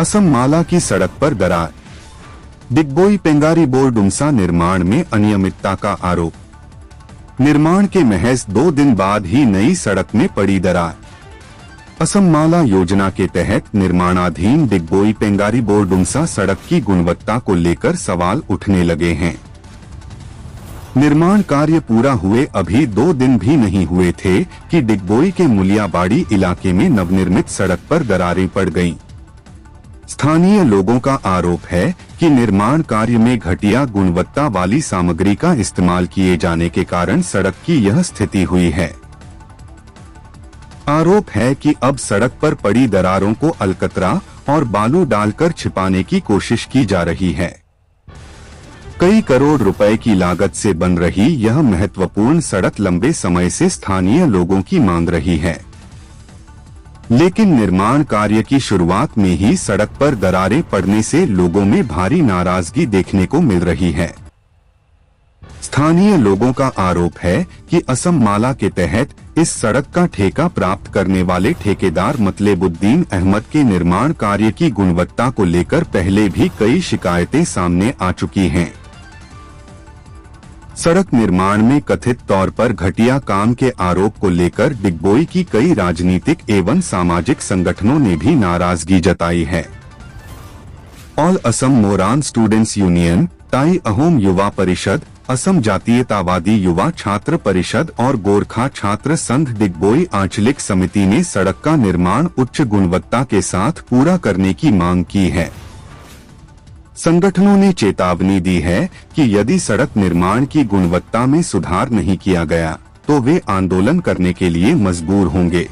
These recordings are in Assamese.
असम माला की सड़क पर दरार। डिगबोई पेंगारी बोरडुमसा निर्माण में अनियमितता का आरोप। निर्माण के महज 2 दिन बाद ही नई सड़क में पड़ी दरार। असम माला योजना के तहत निर्माणाधीन डिगबोई पेंगारी बोरडुमसा सड़क की गुणवत्ता को लेकर सवाल उठने लगे हैं। निर्माण कार्य पूरा हुए अभी 2 दिन भी नहीं हुए थे कि डिगबोई के मुलियाबाड़ी इलाके में नवनिर्मित सड़क पर दरारें पड़ गईं। स्थानीय लोगों का आरोप है कि निर्माण कार्य में घटिया गुणवत्ता वाली सामग्री का इस्तेमाल किए जाने के कारण सड़क की यह स्थिति हुई है। आरोप है कि अब सड़क पर पड़ी दरारों को अलकतरा और बालू डालकर छिपाने की कोशिश की जा रही है। कई करोड़ रुपए की लागत से बन रही यह महत्वपूर्ण सड़क लंबे समय से स्थानीय लोगों की मांग रही है, लेकिन निर्माण कार्य की शुरुआत में ही सड़क पर दरारें पड़ने से लोगों में भारी नाराजगी देखने को मिल रही है। स्थानीय लोगों का आरोप है कि असम माला के तहत इस सड़क का ठेका प्राप्त करने वाले ठेकेदार मतलेबुद्दीन अहमद के निर्माण कार्य की गुणवत्ता को लेकर पहले भी कई शिकायतें सामने आ चुकी हैं। सड़क निर्माण में कथित तौर पर घटिया काम के आरोप को लेकर डिगबोई की कई राजनीतिक एवं सामाजिक संगठनों ने भी नाराजगी जताई है। All Assam Moran students union, ताई अहोम युवा परिषद, असम जातीयतावादी युवा छात्र परिषद और गोरखा छात्र संघ डिगबोई आंचलिक समिति ने सड़क का निर्माण उच्च गुणवत्ता के साथ पूरा करने की मांग की है। संगठनों ने चेतावनी दी है कि यदि सड़क निर्माण की गुणवत्ता में सुधार नहीं किया गया तो वे आंदोलन करने के लिए मजबूर होंगे।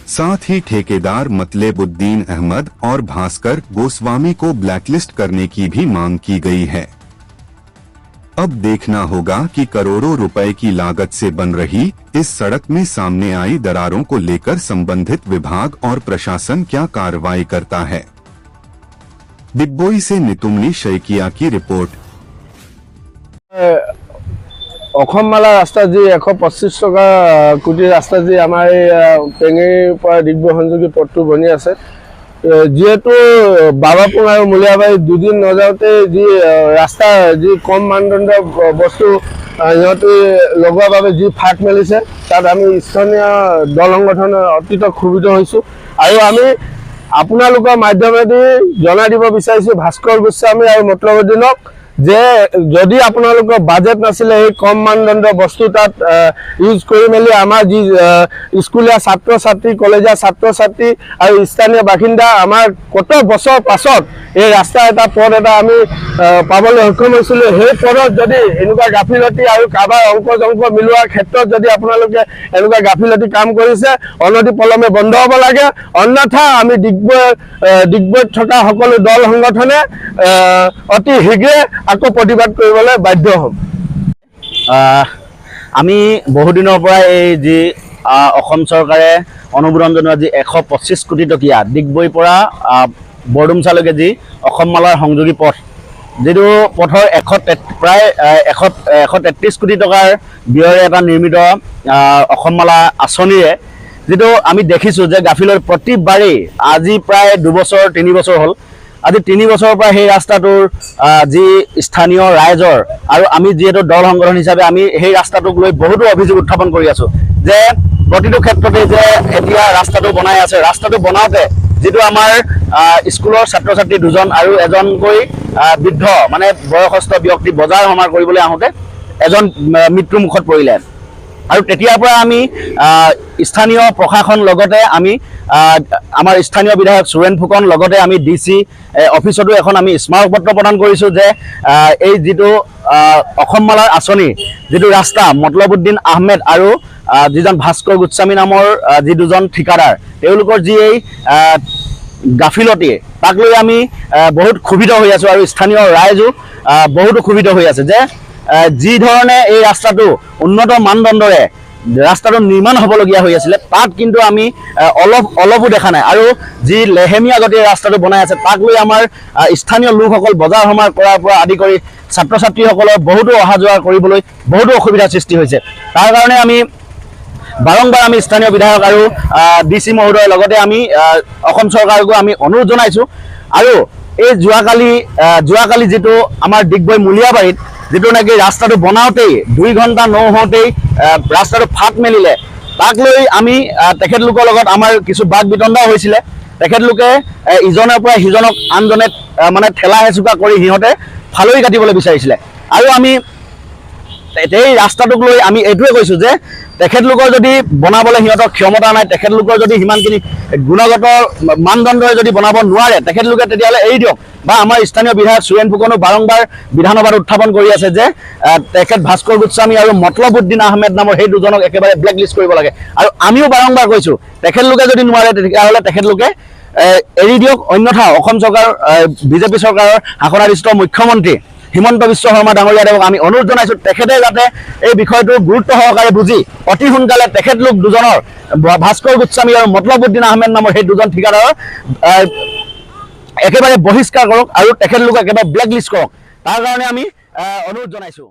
साथ ही ठेकेदार मतलेबुद्दीन अहमद और भास्कर गोस्वामी को ब्लैकलिस्ट करने की भी मांग की गई है। अब देखना होगा कि करोड़ों रुपए की लागत से बन रही इस सड़क में सामने आई दरारों को लेकर संबंधित विभाग और प्रशासन क्या कार्रवाई करता है। डिगबोई से नितुमनी शैकिया की रिपोर्ट। অসম মালা ৰাস্তা যি 125 টকা কোটি ৰাস্তা যি আমাৰ পেঙেৰিৰ পৰা ডিগবৈ সংযোগী পথটো বনি আছে, যেহেতু বাবাপুং আৰু মুলিয়াবাৰী 2 দিন নযাওঁতে যি ৰাস্তা যি কম মানদণ্ডৰ বস্তু সিহঁতে লগোৱাৰ বাবে যি ফাট মেলিছে, তাত আমি স্থানীয় দল সংগঠনৰ অতীত ক্ষুব্ধ হৈছোঁ। আৰু আমি আপোনালোকৰ মাধ্যমেদি জনাই দিব বিচাৰিছো ভাস্কৰ গোস্বামী আৰু মতলবুদ্দিনক যে যদি আপোনালোকৰ বাজেট নাছিলে এই কম মানদণ্ডৰ বস্তু তাত ইউজ কৰি মেলি আমাৰ যি স্কুলীয়া ছাত্ৰ ছাত্ৰী, কলেজীয়া ছাত্ৰ ছাত্ৰী আৰু স্থানীয় বাসিন্দা আমাৰ কত বছৰ পাছত এই ৰাস্তা এটা পথ এটা আমি পাবলৈ সক্ষম হৈছিলোঁ, সেই পথত যদি এনেকুৱা গাফিলতি আৰু কাৰোবাৰ অংক মিলোৱাৰ ক্ষেত্ৰত যদি আপোনালোকে এনেকুৱা গাফিলতি কাম কৰিছে, অনতি পলমে বন্ধ হ'ব লাগে। অন্যথা আমি ডিগবৈত থকা সকলো দল সংগঠনে অতি শীঘ্ৰে আকৌ প্ৰতিবাদ কৰিবলৈ বাধ্য হ'ম। আমি বহুদিনৰ পৰা এই যি অসম চৰকাৰে অনুমোদন জনোৱা যি 125 কোটি টকীয়া ডিগবৈৰ পৰা বৰডুমচালৈকে যি অসম মালাৰ সংযোগী পথ, যিটো পথৰ প্ৰায় 133 কোটি টকাৰ ব্যয়েৰে এটা নিৰ্মিত অসম মালা আঁচনিৰে যিটো আমি দেখিছোঁ যে গাফিলৰ প্ৰতিবাৰেই আজি প্ৰায় 2 বছৰ 3 বছৰ হ'ল, আজি 3 বছৰৰ পৰা সেই ৰাস্তাটোৰ যি স্থানীয় ৰাইজৰ আৰু আমি যিহেতু দল সংগঠন হিচাপে আমি সেই ৰাস্তাটোক লৈ বহুতো অভিযোগ উত্থাপন কৰি আছোঁ যে প্ৰতিটো ক্ষেত্ৰতে যে এতিয়া ৰাস্তাটো বনাই আছে, ৰাস্তাটো বনাওঁতে যিটো আমাৰ স্কুলৰ ছাত্ৰ ছাত্ৰী 2জন আৰু এজনকৈ বৃদ্ধ মানে বয়সস্থ ব্যক্তি বজাৰ সমাৰ কৰিবলৈ আহোঁতে এজন মৃত্যুৰ মুখত পৰিলে। আৰু তেতিয়াৰ পৰা আমি স্থানীয় প্ৰশাসন লগতে আমি আমাৰ স্থানীয় বিধায়ক সুৰেন ফুকন লগতে আমি DC অফিচতো এখন আমি স্মাৰকপত্ৰ প্ৰদান কৰিছোঁ যে এই যিটো অসম মালাৰ আঁচনি যিটো ৰাস্তা মতলবুদ্দিন আহমেদ আৰু যিজন ভাস্কৰ গোস্বামী নামৰ যি 2জন ঠিকাদাৰ, তেওঁলোকৰ যি এই গাফিলতি তাক লৈ আমি বহুত ক্ষুব্ধ হৈ আছোঁ আৰু স্থানীয় ৰাইজো বহুতো ক্ষুব্ধ হৈ আছে যে যি ধৰণে এই ৰাস্তাটো উন্নত মানদণ্ডৰে ৰাস্তাটো নিৰ্মাণ হ'বলগীয়া হৈ আছিলে তাত কিন্তু আমি অলপো দেখা নাই। আৰু যি লেহেমীয়া গতিৰে ৰাস্তাটো বনাই আছে তাক লৈ আমাৰ স্থানীয় লোকসকল বজাৰ সমাৰ কৰাৰ পৰা আদি কৰি ছাত্ৰ ছাত্ৰীসকলৰ বহুতো অহা যোৱা কৰিবলৈ বহুতো অসুবিধাৰ সৃষ্টি হৈছে। তাৰ কাৰণে আমি বাৰম্বাৰ আমি স্থানীয় বিধায়ক আৰু DC মহোদয়ৰ লগতে আমি অসম চৰকাৰকো আমি অনুৰোধ জনাইছোঁ। আৰু এই যোৱাকালি যিটো আমাৰ ডিগবৈ মুলিয়াবাৰীত যিটো নেকি ৰাস্তাটো বনাওঁতেই 2 ঘণ্টা নহওঁতেই ৰাস্তাটো ফাট মেলিলে, তাক লৈ আমি তেখেতলোকৰ লগত আমাৰ কিছু বাক বিতণ্ডাও হৈছিলে। তেখেতলোকে ইজনৰ পৰা সিজনক আনজনে মানে ঠেলা হেঁচুকা কৰি সিহঁতে ফালৰি কাটিবলৈ বিচাৰিছিলে। আৰু আমি এই ৰাস্তাটোক লৈ আমি এইটোৱে কৈছোঁ যে তেখেতলোকৰ যদি বনাবলৈ সিহঁতৰ ক্ষমতা নাই, তেখেতলোকৰ যদি সিমানখিনি গুণগত মানদণ্ডৰে যদি বনাব নোৱাৰে, তেখেতলোকে তেতিয়াহ'লে এৰি দিয়ক। বা আমাৰ স্থানীয় বিধায়ক সুৰেন ফুকনো বাৰম্বাৰ বিধানসভাত উত্থাপন কৰি আছে যে তেখেত ভাস্কৰ গোস্বামী আৰু মতলবউদ্দিন আহমেদ নামৰ সেই দুজনক একেবাৰে ব্লেক লিষ্ট কৰিব লাগে। আৰু আমিও বাৰম্বাৰ কৈছোঁ তেখেতলোকে যদি নোৱাৰে তেতিয়াহ'লে তেখেতলোকে এৰি দিয়ক, অন্যথা অসম চৰকাৰ BJP চৰকাৰৰ শাসনাধিষ্ঠ মুখ্যমন্ত্ৰী হিমন্ত বিশ্ব শৰ্মা ডাঙৰীয়াদেৱক আমি অনুৰোধ জনাইছোঁ তেখেতে যাতে এই বিষয়টো গুৰুত্ব সহকাৰে বুজি অতি সোনকালে তেখেতলোক দুজনৰ ভাস্কৰ গোস্বামী আৰু মতলবউদ্দিন আহমেদ নামৰ সেই দুজন ঠিকাদাৰৰ একেবাৰে বহিষ্কাৰ কৰক আৰু তেখেতলোকক একেবাৰে ব্লেক লিষ্ট কৰক। তাৰ কাৰণে আমি অনুৰোধ জনাইছোঁ।